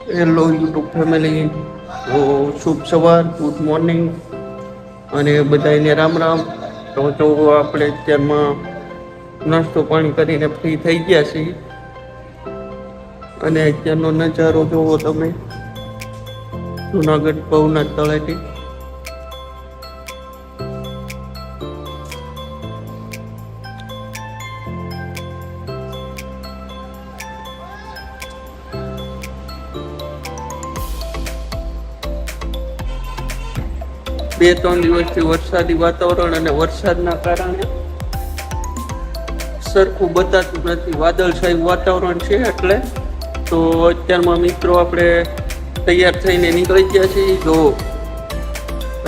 Hello YouTube family, તો શુભ સવાર, good morning અને બધાને રામ રામ. તો આપણે અત્યારમાં નાસ્તો પાણી કરીને ફ્રી થઈ ગયા છીએ અને અત્યારનો નજારો જોવો તમે, જુનાગઢ ભવનાથ તળેટી. બે ત્રણ દિવસથી વરસાદી વાતાવરણ અને વરસાદના કારણે સરખું બતાતું નથી, વાદળછાયું વાતાવરણ છે. એટલે તો અત્યારમાં મિત્રો આપણે તૈયાર થઈને નીકળી ગયા છીએ જો,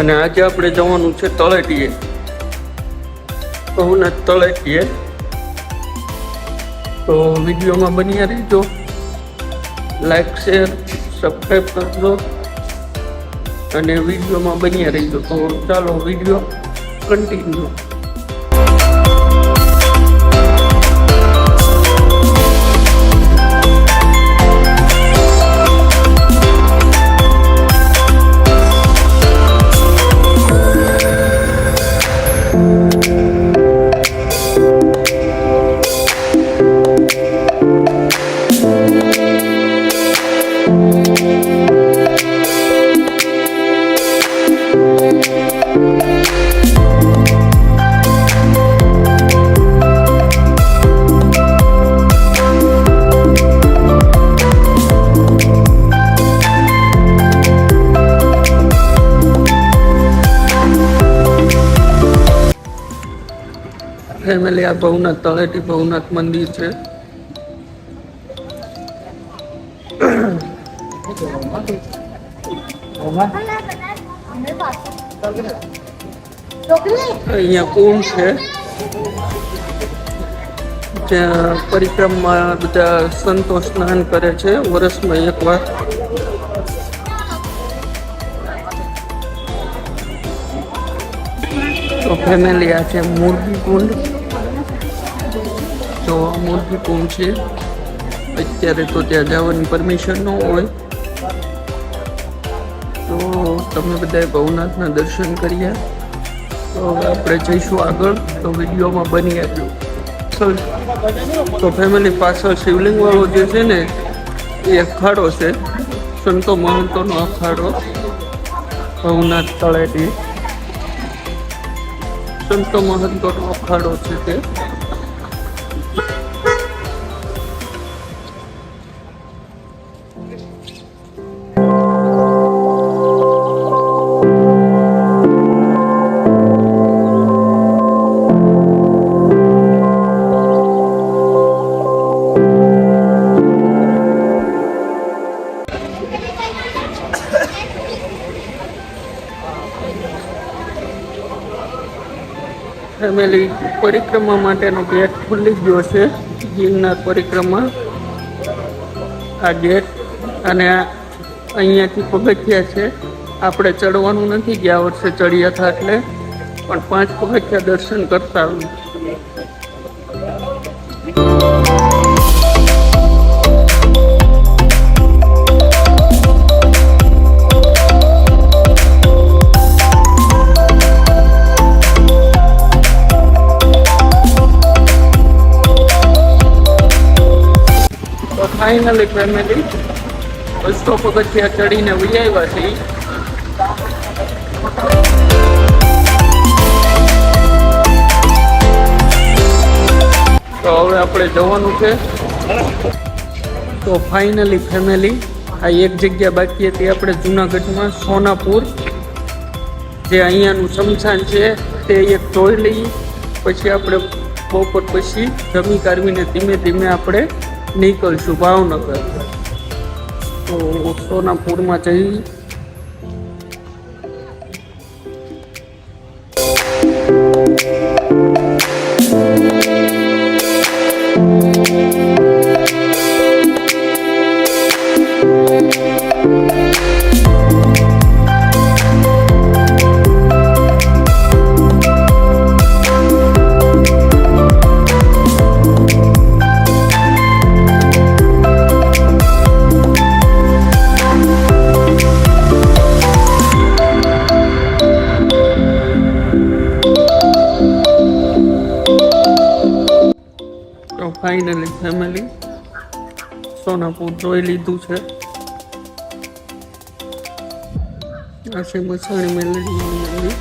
અને આજે આપણે જવાનું છે તળેટીએ, ભવનાથ તળેટીએ. તો વિડીયોમાં બન્યા રહેજો, લાઈક શેર સબસ્ક્રાઈબ કરજો અને વિડીયોમાં બન્યા રહીજો. તો ચાલો વિડીયો કન્ટિન્યુ. ફેમિલી, આ ભવનાથ તળેટી ભવનાથ મંદિર છે. અહીંયા કુંડ છે જ્યાં પરિક્રમા બધા સંતો સ્નાન કરે છે વર્ષમાં એકવાર. તો ફેમિલી, આ છે મોરબી કુંડ. તો મોરબી કુંડ છે. અત્યારે તો ત્યાં જવાની પરમિશન ન હોય, તો તમે બધાએ ભવનાથના દર્શન કર્યા. તો હવે આપણે જઈશું આગળ, તો વિડીયોમાં બની આવજો. તો ફેમિલી, પાછળ શિવલિંગ વાળો જે છે ને એ અખાડો છે, સંતો મહંતોનો અખાડો ભવનાથ તળેટી. સંતો મહંતોનો અખાડો છે તે. ફેમિલી, પરિક્રમા માટેનો ગેટ ખુલ્લી ગયો છે, ગિરનાર પરિક્રમા. આ ગેટ અને અહીંયાથી પગથિયા છે. આપણે ચડવાનું નથી, ગયા વર્ષે ચડ્યા હતા એટલે, પણ 5 પગથિયા દર્શન કરતા આવ્યું. ફાઇનલી ફેમિલી, 200 પગથિયા ચડીને વહી આવ્યા છીએ. તો હવે આપણે જવાનું છે. તો ફાઇનલી ફેમિલી, આ એક જગ્યા બાકી હતી આપણે જુનાગઢમાં, સોનાપુર, જે અહીંયાનું શમશાન છે તે એક જોઈ લઈએ. પછી આપણે બપોર પછી જમી કાઢવીને ધીમે ધીમે આપણે નીકળશું ભાવનગર. તો સોનાપુરમાં જઈ. ફેમિલી સોનાપુર જોઈ લીધું છે. આ છે મસાણી મેલડીનું મંદિર.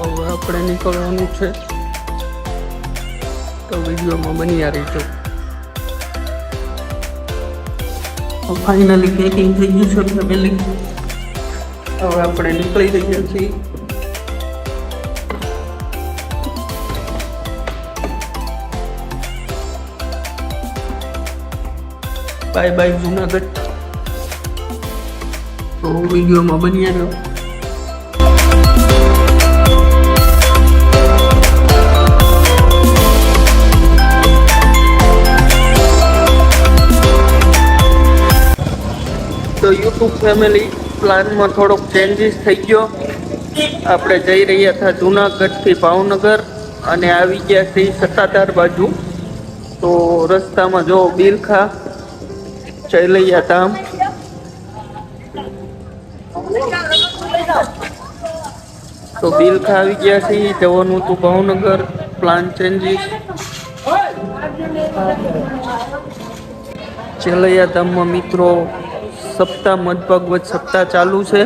હવે આપણે નીકળવાનું છે, તો વિડીયોમાં બની રહીજો. ફાઇનલી પેકિંગ થઈ ગયું છે ફેમિલી. હવે આપણે નીકળી રહ્યા છીએ. Bye bye Junagadh. તો વિડીયોમાં બની રહ્યો. તો યુટ્યુબ ફેમિલી પ્લાનમાં થોડોક ચેન્જીસ થઈ ગયો. આપણે જઈ રહ્યા હતા જુનાગઢથી ભાવનગર અને આવી ગયા છીએ સત્તાધાર બાજુ. તો રસ્તામાં જો બિલખા ચૈલૈયા ધામ. તો બિલખા આવી ગયા છીએ, જવાનું હતું ભાવનગર. Plan changes. ચૈલૈયા ધામમાં મિત્રો સપ્તાહ મધભાગવત સપ્તાહ ચાલુ છે,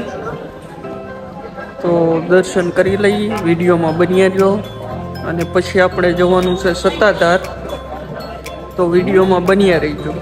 તો દર્શન કરી લઈએ. વિડીયોમાં બન્યા રહ્યો. અને પછી આપણે જવાનું છે સત્તાધાર, તો વિડીયોમાં બન્યા રહીજો.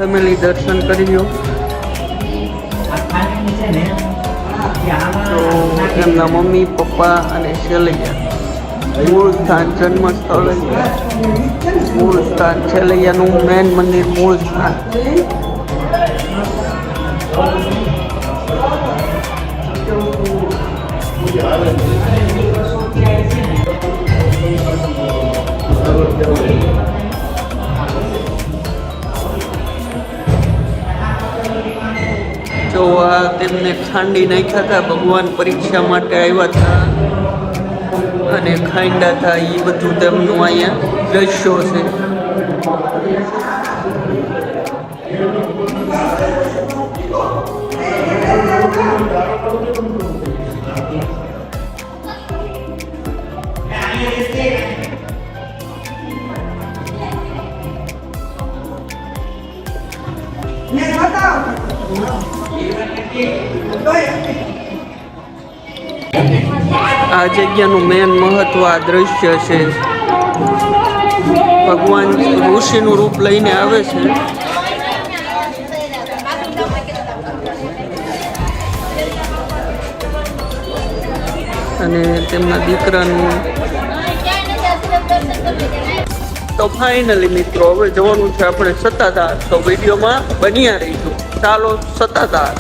ફેમિલી દર્શન કરી લો. તો એમના મમ્મી પપ્પા અને છેલૈયા મૂળ સ્થાન જન્મ સ્થળ, મૂળ સ્થાન છેલૈયાનું મેન મંદિર મૂળ સ્થાન. જો આ તેમને ખાંડી નાખ્યા હતા. ભગવાન પરીક્ષા માટે આવ્યા હતા અને ખાંડા હતા. એ બધું તેમનું અહીંયા દ્રશ્યો છે. આ જગ્યાનું મેન મહત્વ આ દ્રશ્ય છે. ભગવાન ઋષિનું રૂપ લઈને આવે છે. અને તેમના દીકરાનું. તો ફાઇનલી મિત્રો હવે જવાનું છે આપણે સત્તાધાર, તો વિડીયોમાં બન્યા રહીશું. ચાલો સત્તાધાર.